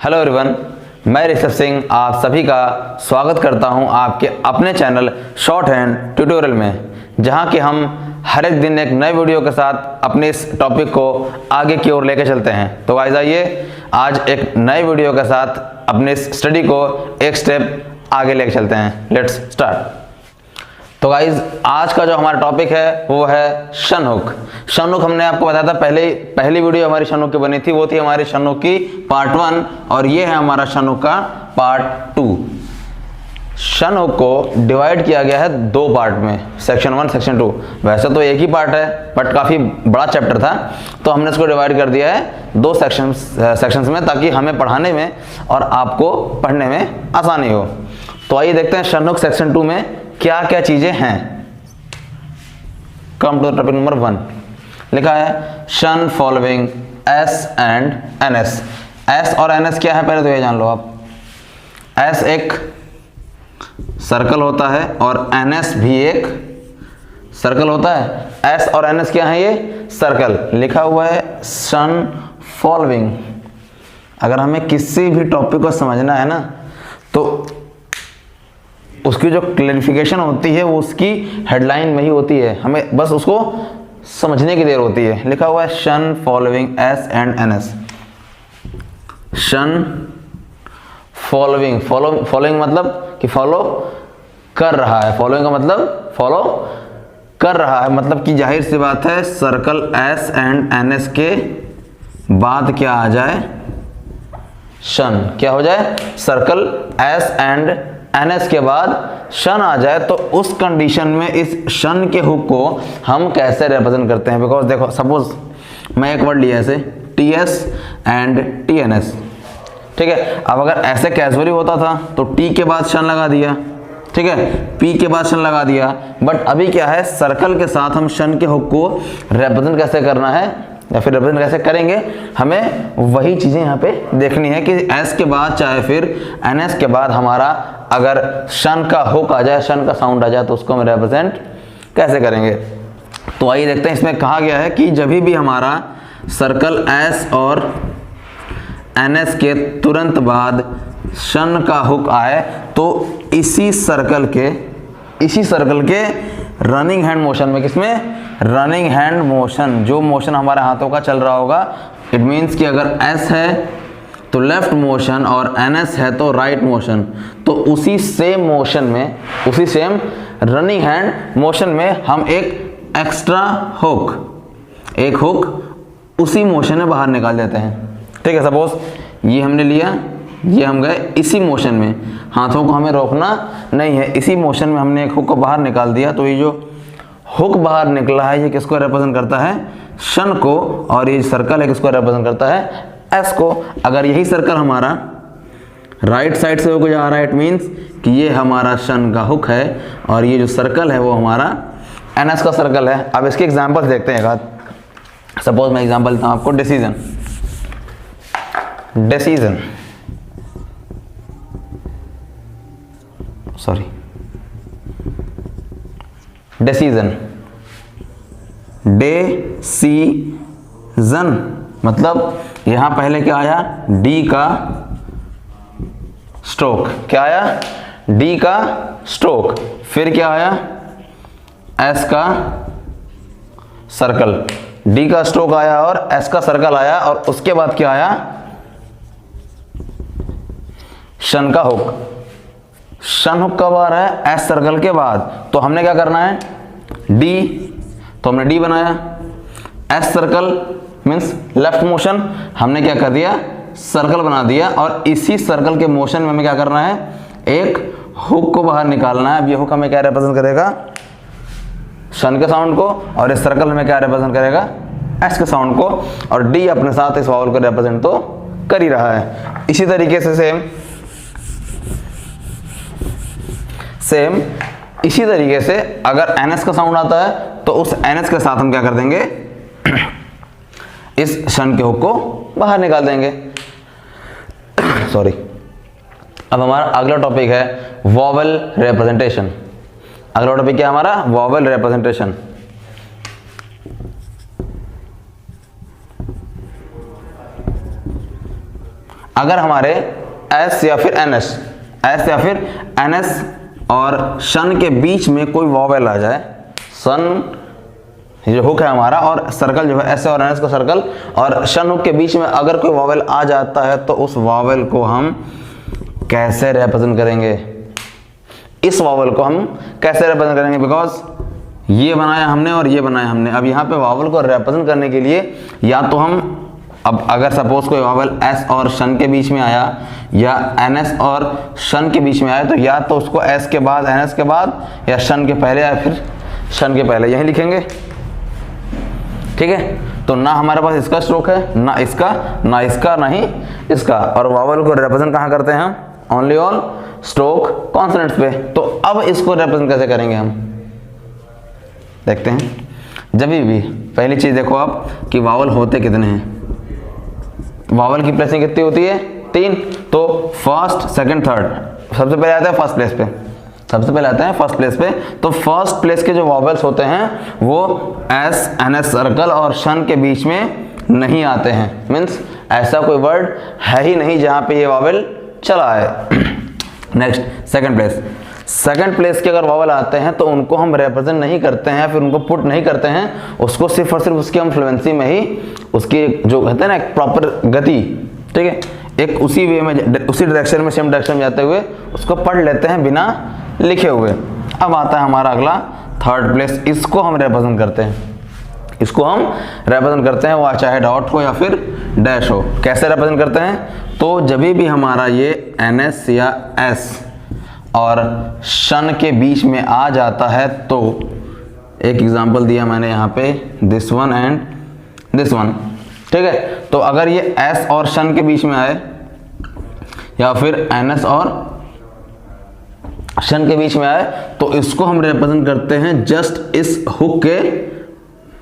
Hello everyone, मैं ऋषभ सिंह आप सभी का स्वागत करता हूं आपके अपने चैनल शॉर्ट हैंड ट्यूटोरियल में, जहां कि हम हर एक दिन एक नए वीडियो के साथ अपने इस टॉपिक को आगे की ओर लेकर चलते हैं। तो गाइस आइए आज एक नए वीडियो के साथ अपने इस स्टडी को एक स्टेप आगे लेकर चलते हैं। Let's start. तो गाइज आज का जो हमारा टॉपिक है वो है शनहुक। शनहुक हमने आपको बताया था पहली वीडियो हमारी शनहुक की बनी थी, वो थी हमारी शनहुक की पार्ट 1 और ये है हमारा शनहुक का पार्ट 2। शनहुक को डिवाइड किया गया है दो पार्ट में, सेक्शन 1 सेक्शन 2। वैसे तो एक ही पार्ट है बट काफी बड़ा चैप्टर था, तो हमने इसको डिवाइड कर दिया है दो सेक्शंस में, ताकि हमें पढ़ाने में और आपको पढ़ने में आसानी हो। तो आइए देखते हैं शनहुक सेक्शन 2 में क्या क्या चीजें हैं। Come to topic number 1। लिखा है shun following S and N S. S और एन एस क्या है पहले तो ये जान लो आप। एस एक सर्कल होता है और एन एस भी एक सर्कल होता है। एस और एन एस क्या है? ये सर्कल। लिखा हुआ है शन फॉलोइंग। अगर हमें किसी भी टॉपिक को समझना है ना, तो उसकी जो क्लैरिफिकेशन होती है वो उसकी हेडलाइन में ही होती है, हमें बस उसको समझने की देर होती है। लिखा हुआ है shun following S and N S. Shun following, following मतलब कि फॉलो कर रहा है। फॉलोइंग का मतलब फॉलो कर रहा है, मतलब कि जाहिर सी बात है circle S and N S के बाद क्या आ जाए? शन। क्या हो जाए? Circle S and N S के बाद शन आ जाए। तो उस कंडीशन में इस शन के हुक को हम कैसे रिप्रेजेंट करते हैं? बिकॉज देखो, सपोज मैं एक वर्ड लिया ऐसे T S and T N S, ठीक है। अब अगर ऐसे कैजुअली होता था तो टी के बाद शन लगा दिया, ठीक है, पी के बाद शन लगा दिया। बट अभी क्या है, सर्कल के साथ हम शन के हुक को रिप्रेजेंट कैसे करना है या फिर रिप्रेजेंट कैसे करेंगे, हमें वही चीजें यहाँ पे देखनी है कि एस के बाद चाहे फिर एन एस के बाद हमारा अगर शन का हुक आ जाए, शन का साउंड आ जाए, तो उसको हम रिप्रेजेंट कैसे करेंगे। तो आइए देखते हैं। इसमें कहा गया है कि जब भी हमारा सर्कल एस और एन एस के तुरंत बाद शन का हुक आए, तो इसी सर्कल के रनिंग हैंड मोशन में, किसमें? रनिंग हैंड मोशन, जो मोशन हमारे हाथों का चल रहा होगा, इट मीन्स कि अगर एस है तो लेफ्ट मोशन और एन एस है तो राइट मोशन, तो उसी सेम मोशन में, उसी सेम रनिंग हैंड मोशन में हम एक एक्स्ट्रा हुक, एक हुक उसी मोशन में बाहर निकाल देते हैं, ठीक है। सपोज ये हमने लिया, ये हम गए इसी मोशन में, हाथों को हमें रोकना नहीं है, इसी मोशन में हमने एक हुक को बाहर निकाल दिया। तो ये जो हुक बाहर निकला है ये किसको रिप्रेजेंट करता है? शन को। और ये सर्कल है किसको रिप्रेजेंट करता है? एस को। अगर यही सर्कल हमारा राइट साइड से होकर जा रहा है, इट मीन्स कि ये हमारा शन का हुक है और ये जो सर्कल है वो हमारा एन एस का सर्कल है। अब इसके एग्जाम्पल्स देखते हैं। सपोज मैं एग्जाम्पल देता हूँ आपको। डिसीजन, डिसीजन सॉरी डिसीजन, डेसीजन मतलब यहां पहले क्या आया? डी का स्ट्रोक। क्या आया? डी का स्ट्रोक। फिर क्या आया? एस का सर्कल। डी का स्ट्रोक आया और एस का सर्कल आया, और उसके बाद क्या आया? शन का हुक। शन हुक कब आ रहा है? एस सर्कल के बाद। तो हमने क्या करना है? डी, तो हमने डी बनाया। S circle means left motion, हमने क्या कर दिया? सर्कल बना दिया। और इसी सर्कल के मोशन में हमें क्या करना है? एक हुक को बाहर निकालना है। अब ये हुक हमें क्या रिप्रेजेंट करेगा? शन के साउंड को। और इस सर्कल में क्या रिप्रेजेंट करेगा? एस के साउंड को। और डी अपने साथ इस वावल को रिप्रेजेंट तो कर ही रहा है। इसी तरीके से सेम इसी तरीके से अगर एनएस का साउंड आता है तो उस एनएस के साथ हम क्या कर देंगे? इस शन के हुक को बाहर निकाल देंगे। सॉरी। अब हमारा अगला टॉपिक है वॉवेल रिप्रेजेंटेशन। अगला टॉपिक क्या है हमारा? Vowel representation. अगर हमारे एस या फिर एनएस और शन के बीच में कोई वॉवेल आ जाए, सन जो हुक है हमारा और सर्कल जो है एस और एनएस का सर्कल और शन हुक के बीच में अगर कोई वॉवेल आ जाता है तो उस वॉवेल को हम कैसे रिप्रेजेंट करेंगे? इस वॉवेल को हम कैसे रिप्रेजेंट करेंगे? बिकॉज ये बनाया हमने और ये बनाया हमने। अब यहाँ पे वॉवेल को रिप्रेजेंट करने के लिए या तो हम, अब अगर सपोज कोई वॉवेल एस और शन के बीच में आया या एनएस और शन के बीच में आया तो या तो उसको एस के बाद एनएस के बाद या शन के पहले या फिर शन के पहले यही लिखेंगे, ठीक है। तो ना हमारे पास इसका स्ट्रोक है, ना इसका, ना इसका, ना ही इसका। और वॉवेल को रिप्रेजेंट कहाँ करते हैं हम? ओनली ऑन स्ट्रोक कॉन्सोनेंट्स पे। तो अब इसको रिप्रेजेंट कैसे करेंगे हम देखते हैं। जब भी पहली चीज देखो आप कि वॉवेल होते कितने हैं। वॉवेल की प्लेसिंग कितनी होती है? 3। तो फर्स्ट, सेकंड, थर्ड। सबसे पहले आते हैं फर्स्ट प्लेस पे, सबसे पहले आते हैं फर्स्ट प्लेस पे। तो फर्स्ट प्लेस के जो वॉवेल्स होते हैं वो एस, एनएस सर्कल और शन के बीच में नहीं आते हैं। मीन्स ऐसा कोई वर्ड है ही नहीं जहां पे ये वॉवेल चला है। Next, second place. Second place के अगर वॉवेल आते हैं तो उनको हम रिप्रेजेंट नहीं करते हैं, फिर उनको पुट नहीं करते हैं, उसको सिर्फ और सिर्फ उसकी हम फ्लुएंसी में ही उसकी जो कहते हैं ना एक प्रॉपर गति, ठीक है, एक उसी वे में, उसी डायरेक्शन में, सेम डायरेक्शन में जाते हुए उसको पढ़ लेते हैं बिना लिखे हुए। अब आता है हमारा अगला थर्ड प्लेस। इसको हम रिप्रेजेंट करते हैं, इसको हम रिप्रेजेंट करते हैं, वो चाहे डॉट हो या फिर डैश हो। कैसे रिप्रेजेंट करते हैं? तो जब भी हमारा ये एनएस या एस और शन के बीच में आ जाता है तो एक एग्जांपल दिया मैंने यहाँ पे, this one and this one, ठीक है। तो अगर ये एस और शन के बीच में आए या फिर एनएस और शन के बीच में आए तो इसको हम रिप्रेजेंट करते हैं जस्ट इस हुक के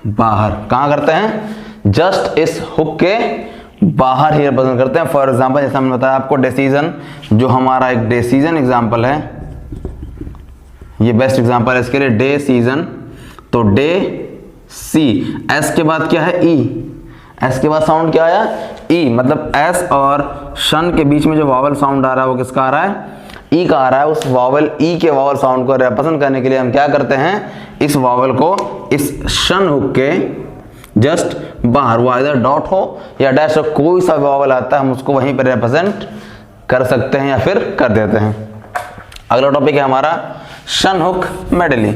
बाहर। कहां करते हैं? जस्ट इस हुक के बाहर ही रिप्रेजेंट करते हैं। फॉर एग्जांपल जैसे हमने बताया आपको डिसीजन, जो हमारा एक डिसीजन एग्जांपल है, ये बेस्ट एग्जांपल है इसके लिए, डे सीजन। तो डे सी, एस के बाद क्या है? ई। एस के बाद साउंड क्या आया? ई। मतलब एस और शन के बीच में जो वॉवेल साउंड आ रहा है वो किसका आ रहा है? ई का आ रहा है। उस वॉवेल ई के वॉवेल साउंड को रिप्रेजेंट करने के लिए हम क्या करते हैं? इस वॉवेल को इस शन हुक के जस्ट बाहर, वो इधर डॉट हो या डैश हो, कोई सा वॉवेल आता है हम उसको वहीं पर रिप्रेजेंट कर सकते हैं या फिर कर देते हैं। अगला टॉपिक है हमारा शन हुक मेडली।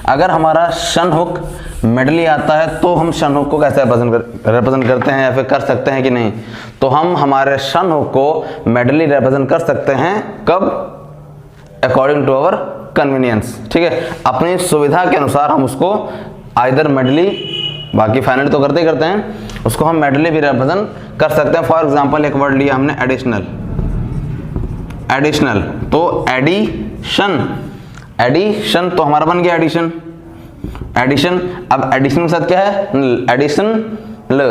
अगर हमारा शन हुक मेडली आता है तो हम शन हुक को कैसे रिप्रेजेंट करते हैं या फिर कर सकते हैं कि नहीं? तो हम हमारे शन हुक को मेडली रिप्रेजेंट कर सकते हैं। कब? अकॉर्डिंग टू अवर कन्वीनियंस, ठीक है। अपनी सुविधा के अनुसार हम उसको आइदर मेडली, बाकी फाइनली तो करते ही करते हैं, उसको हम मेडली भी रिप्रेजेंट कर सकते हैं। फॉर एग्जांपल एक वर्ड लिया हमने एडिशनल, एडिशनल। तो एडिशन, एडिशन तो हमारा बन गया एडिशन, एडिशन। अब एडिशन के साथ क्या है? एडिशन ल,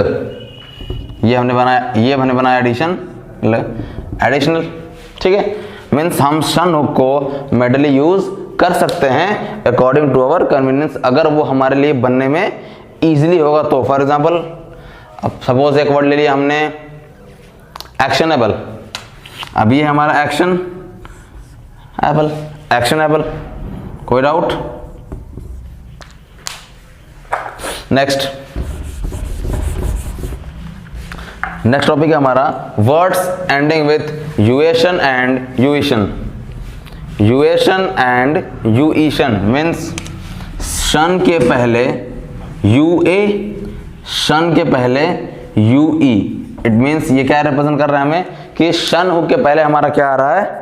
ये हमने बनाया, ये हमने बनाया एडिशन ल, एडिशनल, ठीक है। मीन्स हम शन हुक को मेडली यूज कर सकते हैं अकॉर्डिंग टू अवर कन्वीनियंस, अगर वो हमारे लिए बनने में इजीली होगा तो। फॉर एग्जांपल अब सपोज एक वर्ड ले लिया हमने एक्शनेबल। अब ये हमारा एक्शन एबल, एक्शनेबल, कोई डाउट? नेक्स्ट, नेक्स्ट टॉपिक है हमारा words ending with uation and uition. Uation and uition means shun के पहले यूए, शन के पहले यूई। इट मीन्स ये क्या रिप्रेजेंट कर रहा है हमें कि शन हुक के पहले हमारा क्या आ रहा है?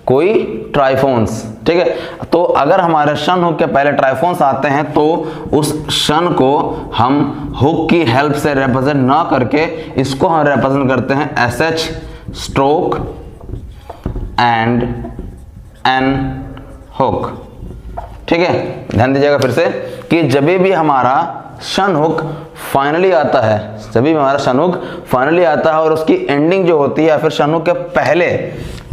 कोई ट्राइफोन्स, ठीक है। तो अगर हमारे शन हुक के पहले ट्राइफोन्स आते हैं तो उस शन को हम हुक की हेल्प से रिप्रेजेंट ना करके इसको हम रिप्रेजेंट करते हैं SH stroke and N hook, ठीक है। ध्यान दीजिएगा फिर से कि जब भी हमारा शन हुक फाइनली आता है, जब भी हमारा शन हुक फाइनली आता है और उसकी एंडिंग जो होती है या फिर शन हुक के पहले,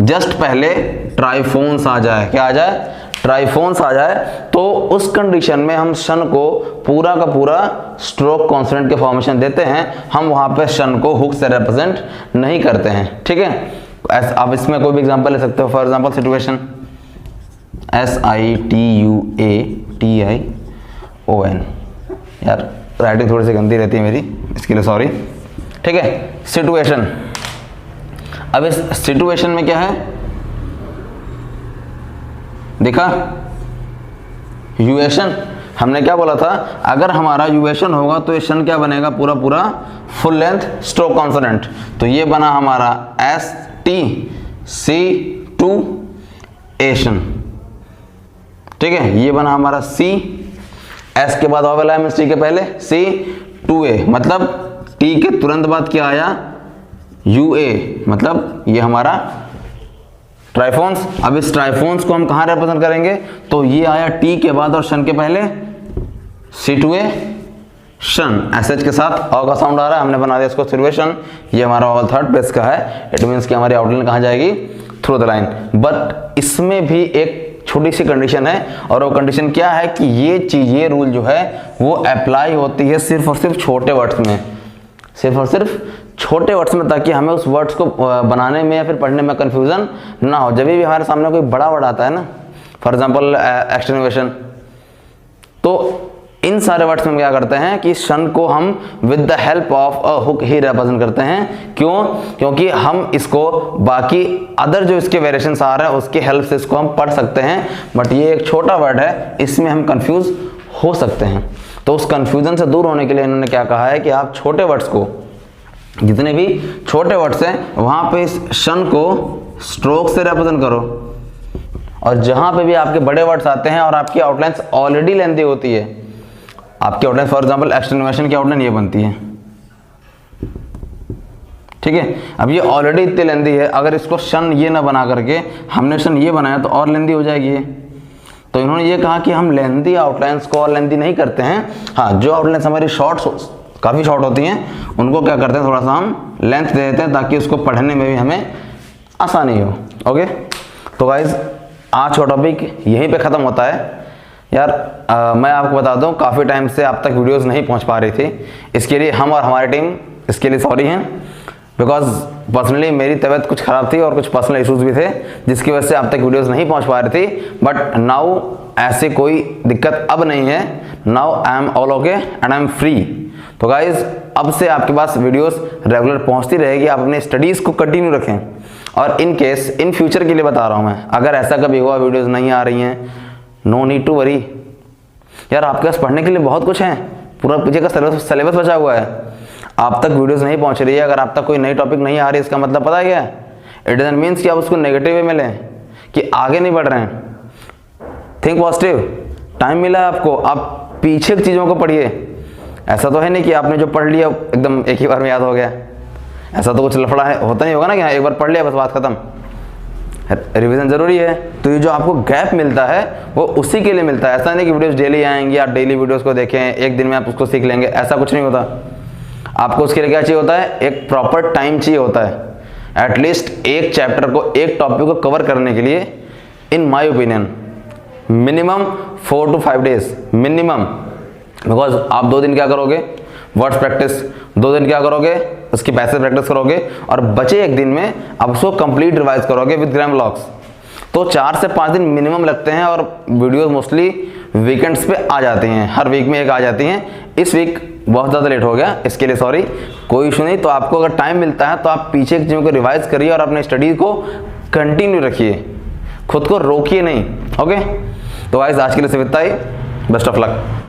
जस्ट पहले ट्राइफोन्स आ जाए, क्या आ जाए? ट्राइफोन्स आ जाए तो उस कंडीशन में हम शन को पूरा का पूरा स्ट्रोक कॉन्सोनेंट के फॉर्मेशन देते हैं, हम वहां पे शन को हुक से रिप्रेजेंट नहीं करते हैं। ठीक है, आप इसमें कोई भी एग्जांपल ले सकते हो। फॉर एग्जांपल सिचुएशन, SITUATION, यार राइटिंग थोड़ी सी गंदी रहती है मेरी, इसके लिए सॉरी। ठीक है, सिचुएशन। अब इस सिचुएशन में क्या है, देखा यूएशन, हमने क्या बोला था, अगर हमारा यूएशन होगा तो ये शन क्या बनेगा, पूरा पूरा फुल लेंथ स्ट्रोक कॉन्सोनेंट। तो ये बना हमारा STC2एशन। ठीक है, ये बना हमारा C, S के बाद वावल आया मींस T के पहले C2A, मतलब T के तुरंत बाद क्या आया UA, मतलब ये हमारा ट्राइफोन्स। अब इस ट्राइफोन्स को हम कहाँ रिप्रेजेंट करेंगे, तो ये आया T के बाद और शन के पहले C2A शन, SH के साथ अ का साउंड आ रहा है, हमने बना दिया इसको सिचुएशन। ये हमारा वावल थर्ड बेस का है, इट मींस कि हमारी आउटलाइन कहाँ जाएगी, थ्रू द लाइन। बट इसमें भी एक छोटी सी कंडीशन है, और वो कंडीशन क्या है कि ये चीज, ये रूल जो है वो अप्लाई होती है सिर्फ और सिर्फ छोटे वर्ड्स में, सिर्फ और सिर्फ छोटे वर्ड्स में, ताकि हमें उस वर्ड्स को बनाने में या फिर पढ़ने में कंफ्यूजन ना हो। जब भी हमारे सामने कोई बड़ा वर्ड आता है ना, फॉर एग्जांपल एक्सटेनुएशन, तो इन सारे वर्ड्स में क्या करते हैं कि शन को हम with the help of a hook he represent करते हैं। क्यों? क्योंकि हम इसको बाकी अदर जो इसके वेरिएशंस आ रहे हैं उसके हेल्प से इसको हम पढ़ सकते हैं, बट ये एक छोटा वर्ड है, इसमें हम कंफ्यूज हो सकते हैं। तो उस कंफ्यूजन से दूर होने के लिए इन्होंने क्या कहा है कि आप छोटे वर्ड्स को, जितने भी छोटे वर्ड्स हैं वहां पे इस शन को स्ट्रोक से रिप्रेजेंट करो, और जहां पे भी आपके बड़े वर्ड्स आते हैं और आपकी आउटलाइंस ऑलरेडी लेंथी होती है, आपकी आउटलाइन फॉर एग्जांपल एक्सटेनुएशन की आउटलाइन ये बनती है। ठीक है, अब ये ऑलरेडी इतनी लेंथी है, अगर इसको शन ये ना बना करके हमने शन ये बनाया तो और लेंथी हो जाएगी। तो इन्होंने ये कहा कि हम लेंथी आउटलाइंस को और लेंथी नहीं करते हैं। हाँ, जो आउटलाइंस हमारी काफ़ी शॉर्ट होती हैं उनको क्या करते हैं, थोड़ा सा हम लेंथ दे देते हैं ताकि उसको पढ़ने में भी हमें आसानी हो। ओके, तो गाइज आज का टॉपिक यहीं पे ख़त्म होता है। यार मैं आपको बता दूं, काफ़ी टाइम से आप तक वीडियोस नहीं पहुंच पा रही थी, इसके लिए हम और हमारी टीम इसके लिए सॉरी हैं, बिकॉज पर्सनली मेरी तबीयत कुछ ख़राब थी और कुछ पर्सनल इश्यूज भी थे जिसकी वजह से आप तक वीडियोस नहीं पहुंच पा रही थी। बट नाउ ऐसे कोई दिक्कत अब नहीं है, now I am all okay and I am free. तो गाइज अब से आपके पास वीडियोस रेगुलर पहुंचती रहेगी, आप अपने स्टडीज़ को कंटिन्यू रखें। और इन केस इन फ्यूचर के लिए बता रहा हूँ मैं, अगर ऐसा कभी हुआ वीडियोज़ नहीं आ रही हैं, नो नीड टू वरी यार, आपके पास पढ़ने के लिए बहुत कुछ है, पूरा पीछे का सिलेबस बचा हुआ है। आप तक वीडियोस नहीं पहुंच रही है, अगर आप तक कोई नई टॉपिक नहीं आ रही, इसका मतलब पता है क्या है, इट डजंट मीन्स कि आप उसको नेगेटिव वे में लें कि आगे नहीं बढ़ रहे हैं। थिंक पॉजिटिव, टाइम मिला है आपको, आप पीछे की चीज़ों को पढ़िए। ऐसा तो है नहीं कि आपने जो पढ़ लिया एकदम एक ही बार में याद हो गया, ऐसा तो कुछ लफड़ा है, होता नहीं होगा ना कि हाँ एक बार पढ़ लिया बस बात खत्म। रिवीजन जरूरी है। तो ये जो आपको गैप मिलता है वो उसी के लिए मिलता है। ऐसा नहीं कि वीडियोस डेली आएंगी, आप डेली वीडियोस को देखें, एक दिन में आप उसको सीख लेंगे, ऐसा कुछ नहीं होता। आपको उसके लिए क्या चाहिए होता है, एक प्रॉपर टाइम चाहिए होता है। एटलीस्ट एक चैप्टर को, एक टॉपिक को कवर करने के लिए in my opinion minimum 4 to 5 days minimum. Because आप 2 दिन क्या करोगे, वर्ड्स प्रैक्टिस, 2 दिन क्या करोगे, उसकी पैसेज प्रैक्टिस करोगे, और बचे 1 दिन में आप उसको कंप्लीट रिवाइज करोगे विद ग्रामर लॉक्स। तो 4 से 5 दिन मिनिमम लगते हैं, और वीडियोस मोस्टली वीकेंड्स पे आ जाती हैं, हर वीक में एक आ जाती हैं। इस वीक बहुत ज़्यादा लेट हो गया, इसके लिए सॉरी, कोई इशू नहीं। तो आपको अगर टाइम मिलता है तो आप पीछे की चीज़ों को रिवाइज करिए और अपने स्टडी को कंटिन्यू रखिए, खुद को रोकिए नहीं। ओके, तो गाइस आज के लिए सिर्फ इतना ही, बेस्ट ऑफ लक।